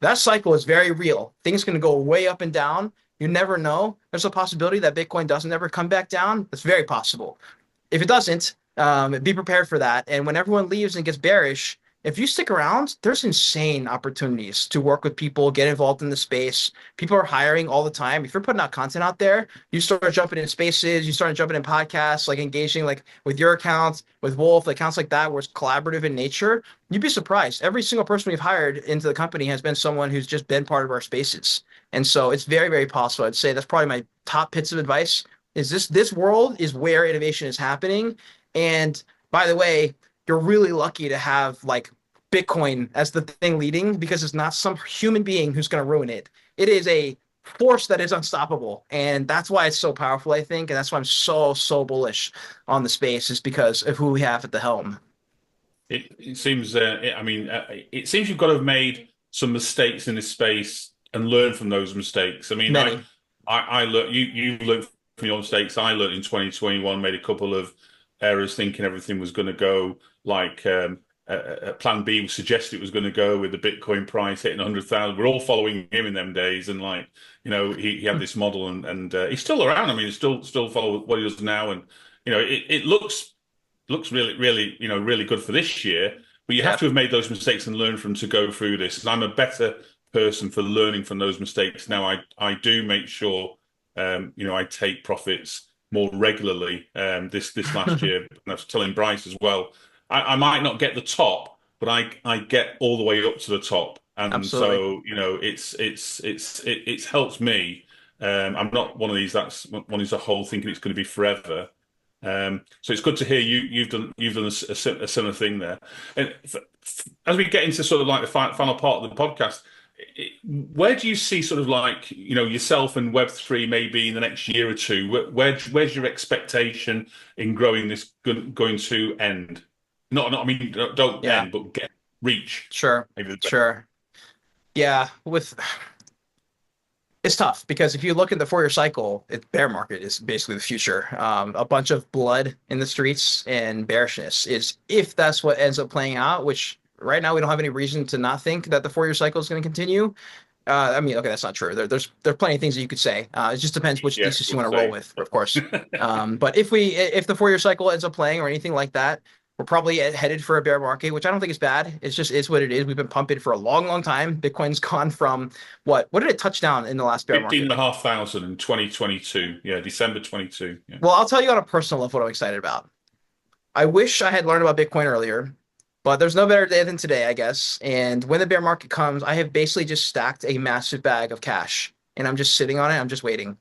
that cycle is very real. Things can go way up and down. You never know. There's a possibility that Bitcoin doesn't ever come back down. It's very possible. If it doesn't, be prepared for that. And when everyone leaves and gets bearish, if you stick around, there's insane opportunities to work with people, get involved in the space. People are hiring all the time. If you're putting out content out there, you start jumping in spaces, you start jumping in podcasts, like engaging like with your account, with Wolf, accounts like that, where it's collaborative in nature, you'd be surprised. Every single person we've hired into the company has been someone who's just been part of our spaces. And so it's very, very possible. I'd say that's probably my top bits of advice is this world is where innovation is happening. And by the way, you're really lucky to have like Bitcoin as the thing leading because it's not some human being who's going to ruin it. It is a force that is unstoppable. And that's why it's so powerful, I think. And that's why I'm so bullish on the space is because of who we have at the helm. It seems, it seems you've got to have made some mistakes in this space and learn from those mistakes. I mean, I learned, you learned from your mistakes. I learned in 2021, made a couple of errors thinking everything was going to go like plan B suggested it was going to go with the Bitcoin price hitting 100,000. We're all following him in them days. And like, he had this model and he's still around. I mean, he's still follow what he does now. And, it looks really, really, really good for this year, but you have to have made those mistakes and learn from to go through this. And I'm a better person for learning from those mistakes. Now I do make sure, I take profits more regularly this last year. And I was telling Bryce as well, I might not get the top, but I get all the way up to the top. And Absolutely. So, it's helped me. I'm not one of these that's one is a whole thinking it's going to be forever. So it's good to hear you've done a similar thing there. And as we get into sort of like the final part of the podcast, where do you see sort of like yourself and Web3 maybe in the next year or two? Where's your expectation in growing this going to end? Not I mean don't end, but reach. Sure. Yeah, it's tough because if you look at the 4-year cycle, bear market is basically the future. A bunch of blood in the streets and bearishness is if that's what ends up playing out, which right now we don't have any reason to not think that the 4-year cycle is going to continue. Okay, that's not true. There's plenty of things that you could say. It just depends which thesis you want to roll with, of course. But if the 4-year cycle ends up playing or anything like that, we're probably headed for a bear market, which I don't think is bad. It's what it is. We've been pumping for a long time. Bitcoin's gone from what did it touch down in the last bear market? 15,500 in 2022. Yeah, December 22. Yeah. Well, I'll tell you on a personal level what I'm excited about. I wish I had learned about Bitcoin earlier, but there's no better day than today, I guess. And when the bear market comes, I have basically just stacked a massive bag of cash, and I'm just sitting on it. I'm just waiting.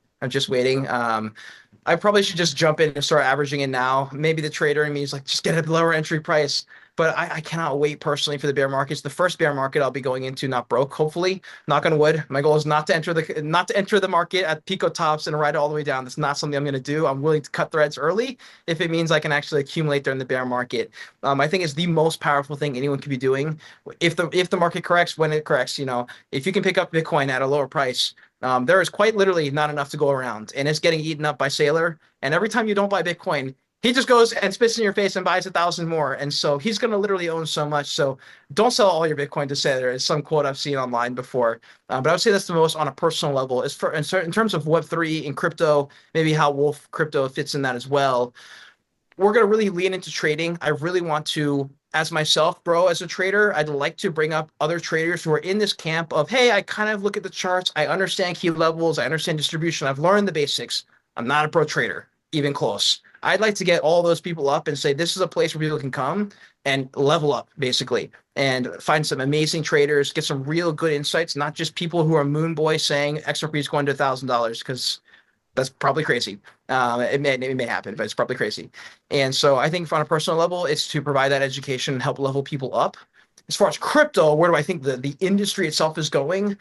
I probably should just jump in and start averaging in now. Maybe the trader in me is like, just get a lower entry price. But I cannot wait personally for the bear market. It's the first bear market I'll be going into not broke, hopefully. Knock on wood. My goal is not to enter the market at Pico tops and ride it all the way down. That's not something I'm going to do. I'm willing to cut threads early if it means I can actually accumulate during the bear market. I think it's the most powerful thing anyone could be doing. If the market corrects, when it corrects, if you can pick up Bitcoin at a lower price, there is quite literally not enough to go around, and it's getting eaten up by Saylor. And every time you don't buy Bitcoin, he just goes and spits in your face and buys 1,000 more. And so he's going to literally own so much. So don't sell all your Bitcoin to Saylor. It's some quote I've seen online before. But I would say that's the most on a personal level. In terms of Web3 and crypto, maybe how Wolf Crypto fits in that as well. We're going to really lean into trading. I really want to as myself, bro, as a trader, I'd like to bring up other traders who are in this camp of, hey, I kind of look at the charts, I understand key levels, I understand distribution, I've learned the basics. I'm not a pro trader, even close. I'd like to get all those people up and say this is a place where people can come and level up, basically, and find some amazing traders, get some real good insights, not just people who are moon boys saying XRP is going to $1,000, because that's probably crazy. It may happen, but it's probably crazy. And so I think on a personal level, it's to provide that education and help level people up. As far as crypto, where do I think the industry itself is going?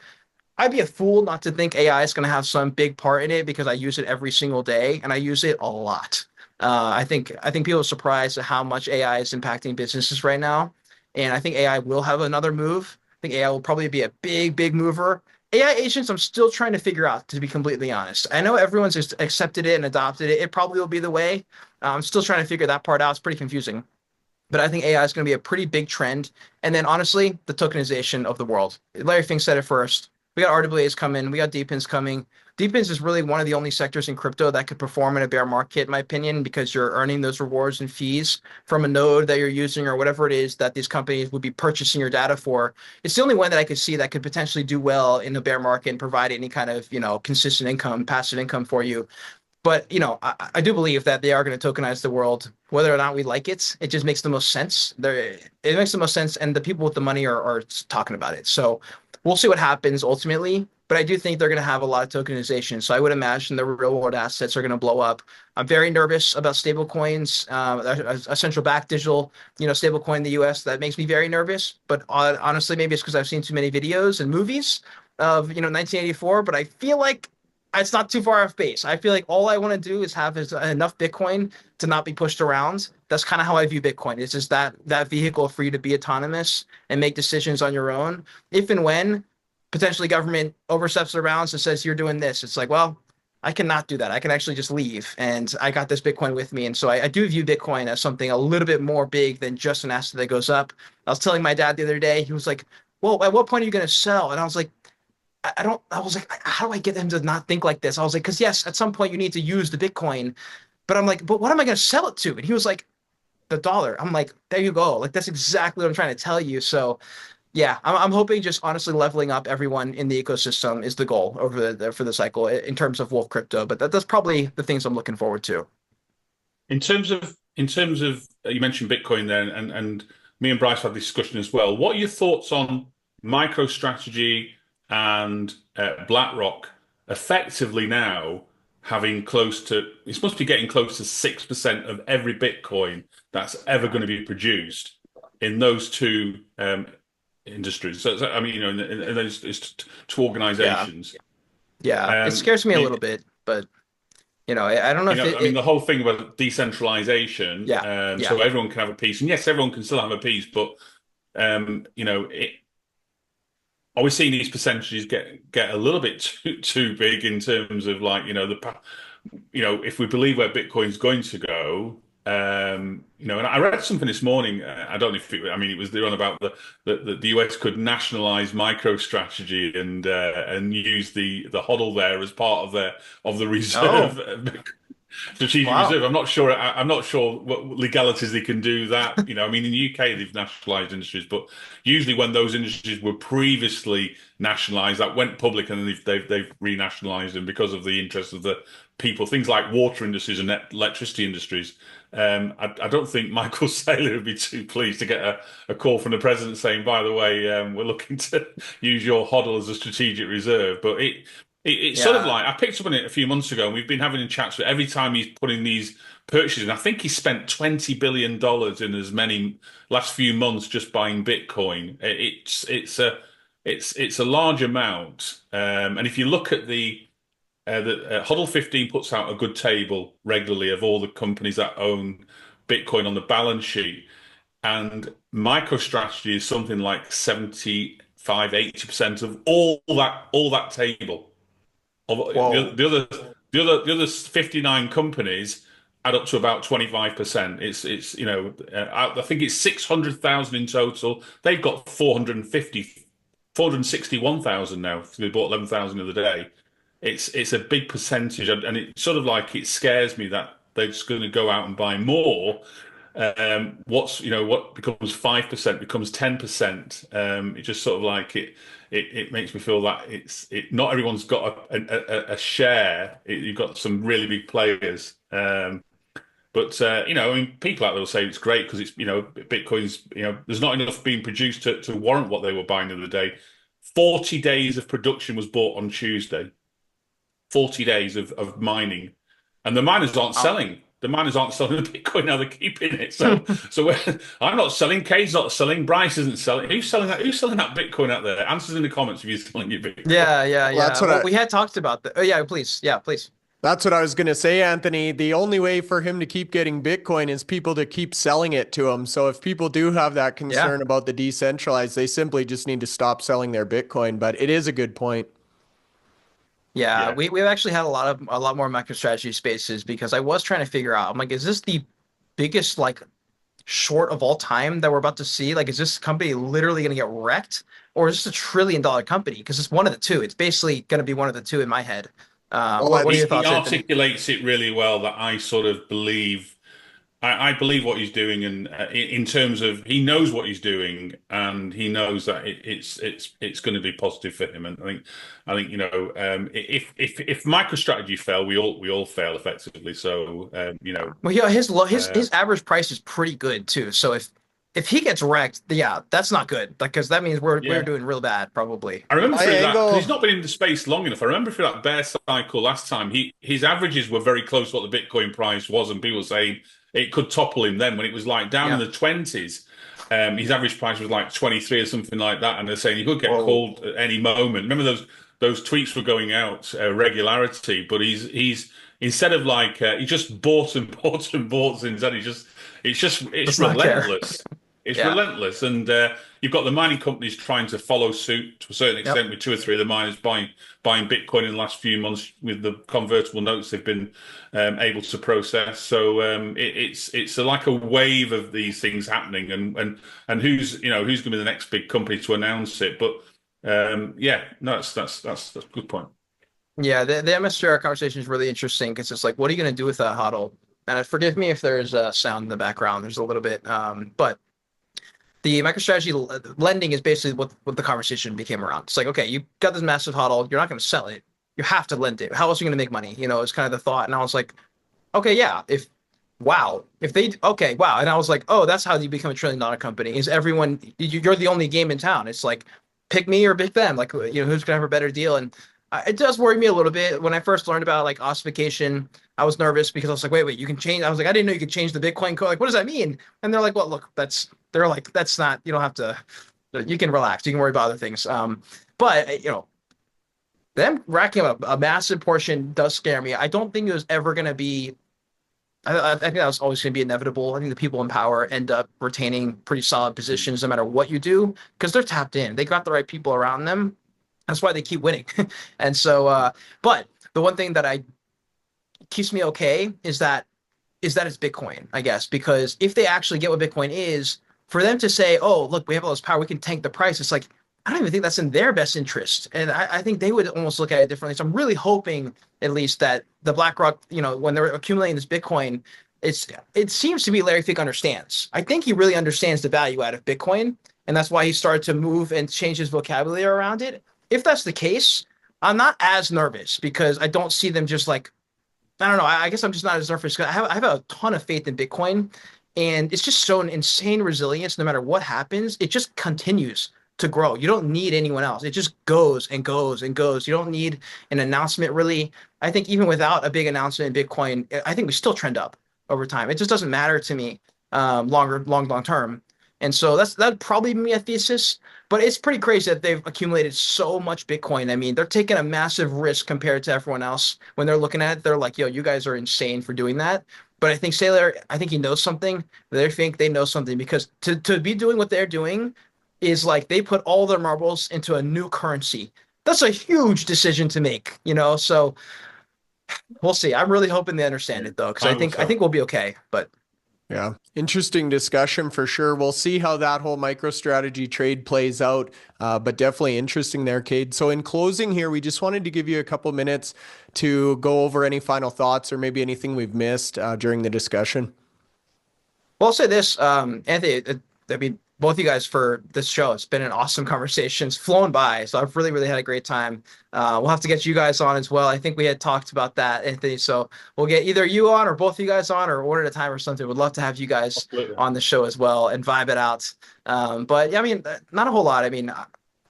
I'd be a fool not to think AI is going to have some big part in it, because I use it every single day and I use it a lot. I think people are surprised at how much AI is impacting businesses right now, and I think AI will have another move. I think AI will probably be a big mover. AI agents, I'm still trying to figure out, to be completely honest. I know everyone's just accepted it and adopted it. It probably will be the way. I'm still trying to figure that part out. It's pretty confusing. But I think AI is going to be a pretty big trend. And then honestly, the tokenization of the world. Larry Fink said it first. We got RWAs coming. We got DePINs coming. DePINs is really one of the only sectors in crypto that could perform in a bear market, in my opinion, because you're earning those rewards and fees from a node that you're using or whatever it is that these companies would be purchasing your data for. It's the only one that I could see that could potentially do well in a bear market and provide any kind of, consistent income, passive income for you. But I do believe that they are going to tokenize the world, whether or not we like it. It just makes the most sense. It makes the most sense, and the people with the money are talking about it. So we'll see what happens ultimately. But I do think they're going to have a lot of tokenization. So I would imagine the real world assets are going to blow up. I'm very nervous about stable coins, a central bank digital, stable coin in the US. That makes me very nervous. But honestly, maybe it's because I've seen too many videos and movies of 1984. But I feel like it's not too far off base. I feel like all I want to do is have enough Bitcoin to not be pushed around. That's kind of how I view Bitcoin. It's just that vehicle for you to be autonomous and make decisions on your own. If and when potentially government oversteps the bounds and says you're doing this, it's like, well, I cannot do that. I can actually just leave, and I got this Bitcoin with me. And so I do view Bitcoin as something a little bit more big than just an asset that goes up. I was telling my dad the other day, he was like, well, at what point are you going to sell? And I was like, I was like, how do I get him to not think like this? I was like, because yes, at some point you need to use the Bitcoin, but I'm like, but what am I going to sell it to? And he was like, the dollar. I'm like, there you go. Like, that's exactly what I'm trying to tell you. So yeah, I'm hoping just honestly leveling up everyone in the ecosystem is the goal for the cycle in terms of Wolf Crypto. But that's probably the things I'm looking forward to. In terms of you mentioned Bitcoin there, and me and Bryce had this discussion as well. What are your thoughts on MicroStrategy and BlackRock effectively now having close to, it's supposed to be getting close to 6% of every Bitcoin that's ever going to be produced in those two industries. So I mean, in those two organizations. Yeah, it scares me a little bit, but I don't know if I mean, the whole thing about decentralization, yeah. so everyone can have a piece, and yes, everyone can still have a piece, but are we seeing these percentages get a little bit too big in terms of like, if we believe where Bitcoin's going to go, and I read something this morning. I don't know if it was on about the US could nationalize MicroStrategy and use the HODL there as part of the reserve. Strategic reserve. I'm not sure. I'm not sure what legalities they can do that. I mean, in the UK they've nationalised industries, but usually when those industries were previously nationalised, that went public, and then they've renationalised them because of the interest of the people. Things like water industries and electricity industries. I don't think Michael Saylor would be too pleased to get a call from the president saying, by the way, we're looking to use your HODL as a strategic reserve. But it's sort of like, I picked up on it a few months ago, and we've been having chats with every time he's putting these purchases. And I think he spent $20 billion in as many last few months just buying Bitcoin. It's a large amount. And if you look at the HODL 15 puts out a good table regularly of all the companies that own Bitcoin on the balance sheet. And MicroStrategy is something like 75-80% of all that table. The other 59 companies add up to about 25%. I think it's 600,000 in total. They've got 461,000 now. They bought 11,000 the other day. It's a big percentage, and it's sort of like, it scares me that they're just going to go out and buy more. what becomes 5% becomes 10%. It just sort of like it makes me feel that not everyone's got a share. You've got some really big players. But I mean, people out there will say it's great because it's Bitcoin's there's not enough being produced to warrant what they were buying the other day. 40 days of production was bought on Tuesday. 40 days of mining, and the miners aren't selling. The miners aren't selling the Bitcoin now; they're keeping it. So I'm not selling. Cade's not selling. Bryce isn't selling. Who's selling that? Who's selling that Bitcoin out there? Answers in the comments if you're selling your Bitcoin. Yeah. That's what we had talked about that. Oh yeah, please. Yeah, please. That's what I was going to say, Anthony. The only way for him to keep getting Bitcoin is people to keep selling it to him. So if people do have that concern about the decentralized, they simply just need to stop selling their Bitcoin. But it is a good point. Yeah, we've actually had a lot more MicroStrategy spaces because I was trying to figure out, I'm like, is this the biggest like short of all time that we're about to see? Like, is this company literally going to get wrecked, or is this $1 trillion company? Because it's one of the two. It's basically going to be one of the two in my head. What are your thoughts? He articulates it really well. That I sort of believe. I believe what he's doing, and in terms of he knows what he's doing, and he knows that it's going to be positive for him. And I think if MicroStrategy fail, we all fail effectively. So well, yeah, his average price is pretty good too. So if he gets wrecked, yeah, that's not good because that means we're doing real bad probably. I remember through that because he's not been in the space long enough. I remember through that bear cycle last time, his averages were very close to what the Bitcoin price was, and people were saying it could topple him then when it was like down in the 20s. His average price was like 23 or something like that, and they're saying he could get called at any moment. Remember those tweets were going out regularity, but he's instead of like he just bought and bought and bought instead. It's relentless. It's relentless, and you've got the mining companies trying to follow suit to a certain extent with 2 or 3 of the miners buying Bitcoin in the last few months with the convertible notes they've been able to process. So it's like a wave of these things happening, and who's going to be the next big company to announce it? But that's a good point. Yeah, the MSTR conversation is really interesting because it's like, what are you going to do with that HODL? And forgive me if there's sound in the background. There's a little bit, but the MicroStrategy lending is basically what the conversation became around. It's like, okay, you got this massive HODL, you're not going to sell it, you have to lend it. How else are you going to make money? It's kind of the thought. And I was like, okay, yeah, and I was like, oh, that's how you become $1 trillion company. Is everyone you're the only game in town? It's like pick me or pick them. Like who's gonna have a better deal? And it does worry me a little bit. When I first learned about like ossification, I was nervous because I was like, wait, you can change. I was like, I didn't know you could change the Bitcoin code. Like, what does that mean? And they're like, well, look, that's not, you don't have to, you can relax. You can worry about other things. But them racking up a massive portion does scare me. I don't think it was ever going to be, I think that was always going to be inevitable. I think the people in power end up retaining pretty solid positions no matter what you do because they're tapped in. They got the right people around them. That's why they keep winning. And so, but the one thing that keeps me okay is that it's Bitcoin, I guess, because if they actually get what Bitcoin is, for them to say, oh, look, we have all this power, we can tank the price. It's like, I don't even think that's in their best interest. And I think they would almost look at it differently. So I'm really hoping at least that the BlackRock, when they're accumulating this Bitcoin, it seems to be Larry Fink understands. I think he really understands the value out of Bitcoin. And that's why he started to move and change his vocabulary around it. If that's the case, I'm not as nervous because I don't see them just like, I don't know. I guess I'm just not as nervous. I have a ton of faith in Bitcoin, and it's just shown insane resilience. No matter what happens, it just continues to grow. You don't need anyone else. It just goes and goes and goes. You don't need an announcement, really. I think even without a big announcement in Bitcoin, I think we still trend up over time. It just doesn't matter to me long term. And so that'd probably be a thesis. But it's pretty crazy that they've accumulated so much Bitcoin. I mean, they're taking a massive risk compared to everyone else. When they're looking at it, they're like, yo, you guys are insane for doing that. But I think Saylor, he knows something. They think they know something because to be doing what they're doing is like they put all their marbles into a new currency. That's a huge decision to make, So we'll see. I'm really hoping they understand it though, because I think we'll be okay. But yeah, interesting discussion for sure. We'll see how that whole MicroStrategy trade plays out, but definitely interesting there, Cade. So in closing here, we just wanted to give you a couple minutes to go over any final thoughts or maybe anything we've missed during the discussion. Well, I'll say this, Anthony, I mean, both of you guys for this show. It's been an awesome conversation. It's flown by. So I've really, really had a great time. We'll have to get you guys on as well. I think we had talked about that, Anthony. So we'll get either you on or both of you guys on or one at a time or something. Would love to have you guys Absolutely. on the show as well and vibe it out. But yeah, I mean, not a whole lot. I mean,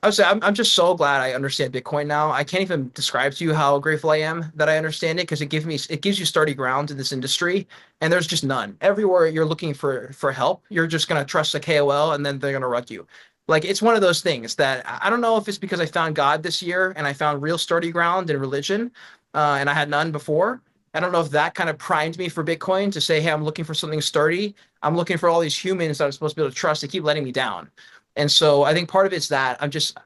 I would say I'm just so glad I understand Bitcoin now. I can't even describe to you how grateful I am that I understand it because it gives you sturdy ground in this industry, and there's just none. Everywhere you're looking for help, you're just gonna trust a KOL, and then they're gonna run you. Like it's one of those things that I don't know if it's because I found God this year and I found real sturdy ground in religion, and I had none before. I don't know if that kind of primed me for Bitcoin to say, hey, I'm looking for something sturdy. I'm looking for all these humans that I'm supposed to be able to trust. They keep letting me down. And so I think part of it's that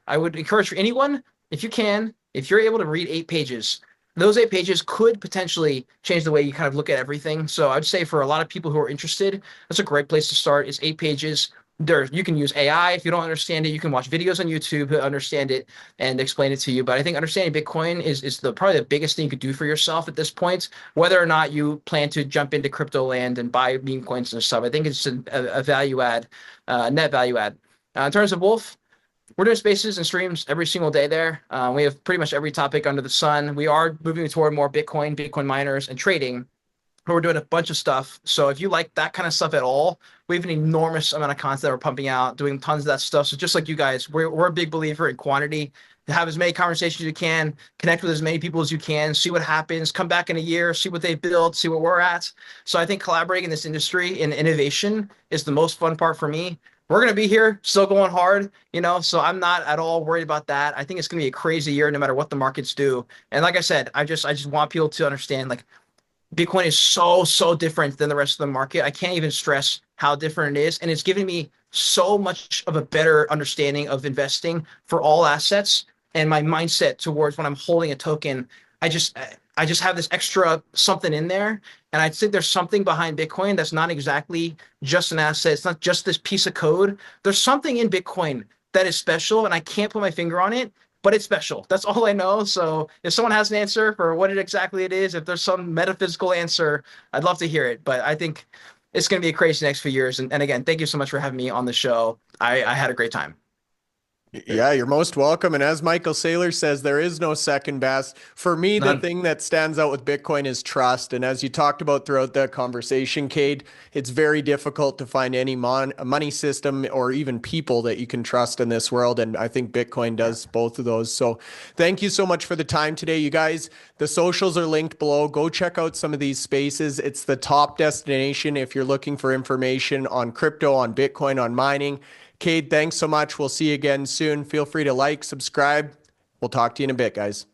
I would encourage for anyone, if you can, if you're able to read 8 pages, those 8 pages could potentially change the way you kind of look at everything. So I'd say for a lot of people who are interested, that's a great place to start is 8 pages. There, you can use AI. If you don't understand it, you can watch videos on YouTube to understand it and explain it to you. But I think understanding Bitcoin is probably the biggest thing you could do for yourself at this point, whether or not you plan to jump into crypto land and buy meme coins and stuff. I think it's a value add, net value add. In terms of Wolf, we're doing spaces and streams every single day there. We have pretty much every topic under the sun. We are moving toward more Bitcoin miners, and trading. We're doing a bunch of stuff. So if you like that kind of stuff at all, we have an enormous amount of content that we're pumping out, doing tons of that stuff. So just like you guys, we're a big believer in quantity. To have as many conversations as you can, connect with as many people as you can, see what happens, come back in a year, see what they built, see where we're at. So I think collaborating in this industry in innovation is the most fun part for me. We're going to be here still going hard, so I'm not at all worried about that. I think it's going to be a crazy year no matter what the markets do. And like I said, I just want people to understand like Bitcoin is so different than the rest of the market. I can't even stress how different it is. And it's given me so much of a better understanding of investing for all assets and my mindset towards when I'm holding a token. I just I just have this extra something in there. And I think there's something behind Bitcoin that's not exactly just an asset. It's not just this piece of code. There's something in Bitcoin that is special, and I can't put my finger on it, but it's special. That's all I know. So if someone has an answer for what exactly it is, if there's some metaphysical answer, I'd love to hear it. But I think it's going to be a crazy next few years. And again, thank you so much for having me on the show. I had a great time. Yeah, you're most welcome. And as Michael Saylor says, there is no second best. For me, the None. thing that stands out with Bitcoin is trust. And as you talked about throughout the conversation, Cade, it's very difficult to find any money system or even people that you can trust in this world. And I think Bitcoin does both of those. So thank you so much for the time today, you guys. The socials are linked below. Go check out some of these spaces. It's the top destination if you're looking for information on crypto, on Bitcoin, on mining. Cade, thanks so much. We'll see you again soon. Feel free to like, subscribe. We'll talk to you in a bit, guys.